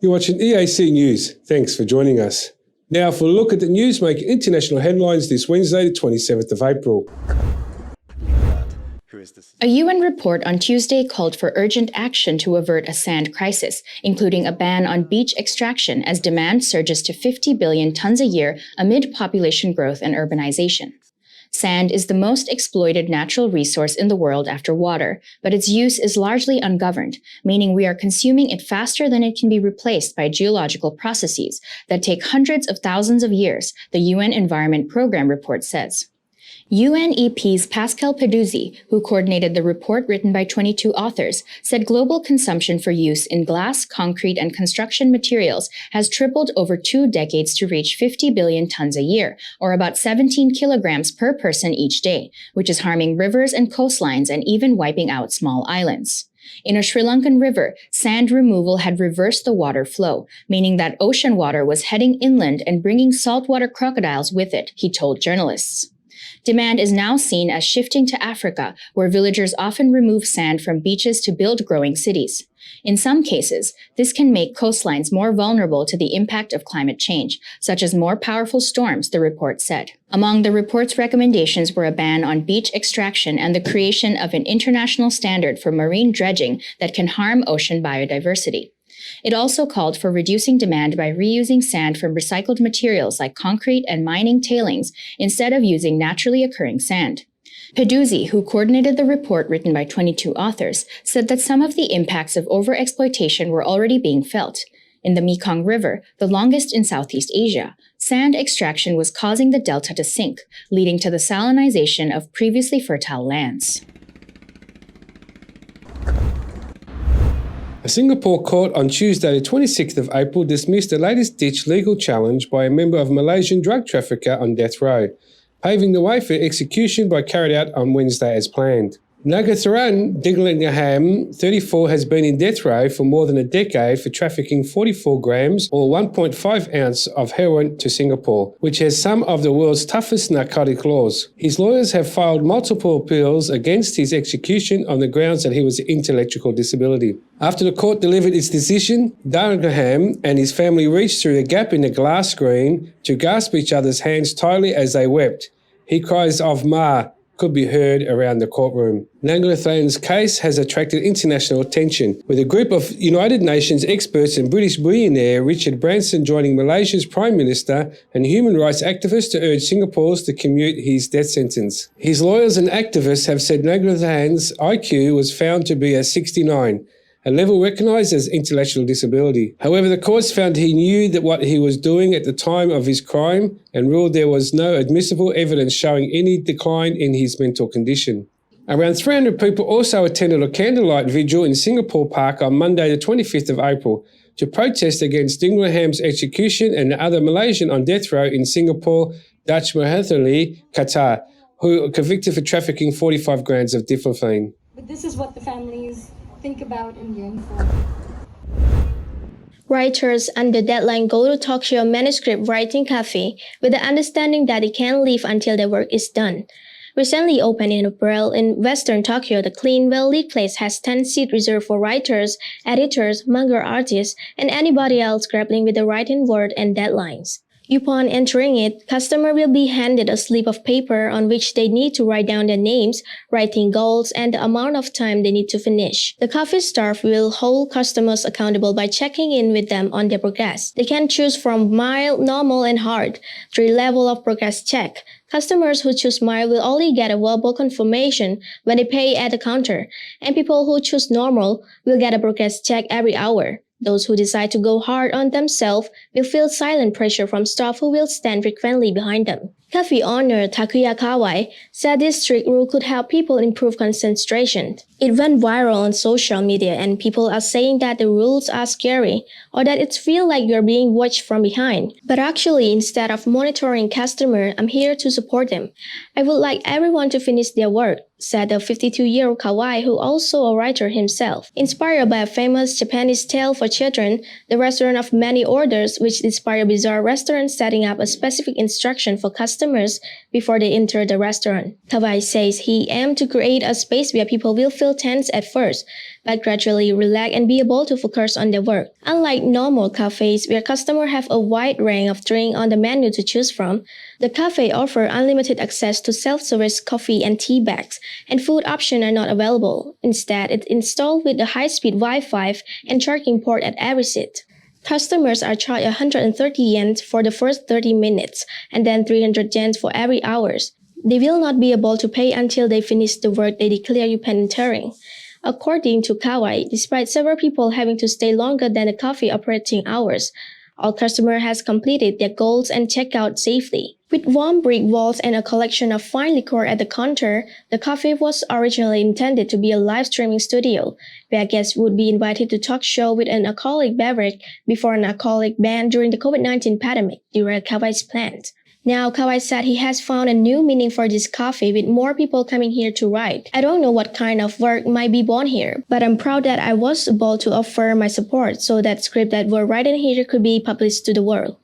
You're watching EAC News. Thanks for joining us. Now for a look at the news making international headlines this Wednesday, the 27th of April. A UN report on Tuesday called for urgent action to avert a sand crisis, including a ban on beach extraction as demand surges to 50 billion tons a year amid population growth and urbanization. Sand is the most exploited natural resource in the world after water, but its use is largely ungoverned, meaning we are consuming it faster than it can be replaced by geological processes that take hundreds of thousands of years, the UN Environment Programme report says. UNEP's Pascal Peduzzi, who coordinated the report written by 22 authors, said global consumption for use in glass, concrete, and construction materials has tripled over 2 decades to reach 50 billion tons a year, or about 17 kilograms per person each day, which is harming rivers and coastlines and even wiping out small islands. In a Sri Lankan river, sand removal had reversed the water flow, meaning that ocean water was heading inland and bringing saltwater crocodiles with it, he told journalists. Demand is now seen as shifting to Africa, where villagers often remove sand from beaches to build growing cities. In some cases, this can make coastlines more vulnerable to the impact of climate change, such as more powerful storms, the report said. Among the report's recommendations were a ban on beach extraction and the creation of an international standard for marine dredging that can harm ocean biodiversity. It also called for reducing demand by reusing sand from recycled materials like concrete and mining tailings instead of using naturally occurring sand. Peduzzi, who coordinated the report written by 22 authors, said that some of the impacts of overexploitation were already being felt. In the Mekong River, the longest in Southeast Asia, sand extraction was causing the delta to sink, leading to the salinization of previously fertile lands. A Singapore court on Tuesday, the 26th of April, dismissed a latest-ditch legal challenge by a member of a Malaysian drug trafficker on death row, paving the way for execution carried out on Wednesday as planned. Nagatharan Diglingham, 34, has been in death row for more than a decade for trafficking 44 grams or 1.5 ounce of heroin to Singapore, which has some of the world's toughest narcotic laws. His lawyers have filed multiple appeals against his execution on the grounds that he was an intellectual disability. After the court delivered its decision, Dillingham and his family reached through the gap in the glass screen to grasp each other's hands tightly as they wept. He cries of Ma could be heard around the courtroom. Nanglathan's case has attracted international attention, with a group of United Nations experts and British billionaire Richard Branson joining Malaysia's Prime Minister and human rights activists to urge Singapore to commute his death sentence. His lawyers and activists have said Nanglathan's IQ was found to be at 69, a level recognised as intellectual disability. However, the courts found he knew that what he was doing at the time of his crime and ruled there was no admissible evidence showing any decline in his mental condition. Around 300 people also attended a candlelight vigil in Singapore Park on Monday, the 25th of April, to protest against Dingham's execution and the other Malaysian on death row in Singapore, Dutch Mahathir Qatar, who were convicted for trafficking 45 grams of diflupine. But this is what the families think about in the end for. Writers under deadline go to Tokyo Manuscript Writing Cafe with the understanding that they can't leave until their work is done. Recently opened in April in Western Tokyo, the clean, well-lit place has 10 seats reserved for writers, editors, manga artists, and anybody else grappling with the writing word and deadlines. Upon entering it, customers will be handed a slip of paper on which they need to write down their names, writing goals, and the amount of time they need to finish. The cafe staff will hold customers accountable by checking in with them on their progress. They can choose from mild, normal, and hard, 3 levels of progress check. Customers who choose mild will only get a verbal confirmation when they pay at the counter, and people who choose normal will get a progress check every hour. Those who decide to go hard on themselves will feel silent pressure from staff who will stand frequently behind them. Cafe owner Takuya Kawai said this strict rule could help people improve concentration. It went viral on social media and people are saying that the rules are scary or that it feels like you're being watched from behind. But actually, instead of monitoring customers, I'm here to support them. I would like everyone to finish their work, said the 52-year-old Kawai, who also a writer himself. Inspired by a famous Japanese tale for children, the restaurant of many orders, which inspired bizarre restaurants setting up a specific instruction for customers before they enter the restaurant. Kawai says he aimed to create a space where people will feel tense at first, but gradually relax and be able to focus on their work. Unlike normal cafes where customers have a wide range of drinks on the menu to choose from, the cafe offers unlimited access to self-service coffee and tea bags, and food options are not available. Instead, it's installed with a high-speed Wi-Fi and charging port at every seat. Customers are charged 130 yen for the first 30 minutes and then 300 yen for every hour. They will not be able to pay until they finish the work they declare upon entering. According to Kawai, despite several people having to stay longer than the cafe operating hours, all customers has completed their goals and checked out safely. With warm brick walls and a collection of fine liquor at the counter, the cafe was originally intended to be a live streaming studio, where guests would be invited to talk show with an alcoholic beverage before an alcoholic ban during the COVID-19 pandemic, derailed Kawai's plans. Now, Kawai said he has found a new meaning for this cafe with more people coming here to write. I don't know what kind of work might be born here, but I'm proud that I was able to offer my support so that scripts that were written here could be published to the world.